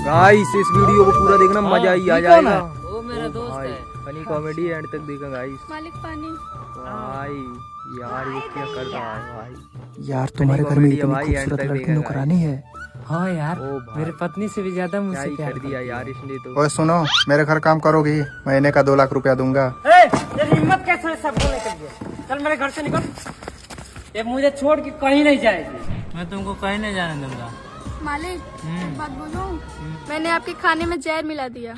Guys इस video को पूरा देखना, मजा ही आ जाएगा। वो मेरा दोस्त है। फनी कॉमेडी एंड तक देखा गाइस। मालिक पानी। भाई यार ये क्या कर रहा है भाई। यार तुम्हारे घर में इतनी भाई, खूबसूरत एंड तक लड़की नौकरानी है। हाँ यार, ओ भाई, मेरे पत्नी से भी ज्यादा क्या मुझसे ही प्यार कर दिया यार इसने तो। ओए सुनो, मेरे घर काम करोगी, महीने का 2 लाख रुपया दूंगा। तेरी हिम्मत कैसे है सब बोलने के लिए? चल मेरे घर से निकल। ये मुझे छोड़ के कहीं नहीं जाएगी। मैं तुमको कहीं नहीं जाने दूंगा। मालिक एक बात बोलूं, मैंने आपके खाने में जहर मिला दिया।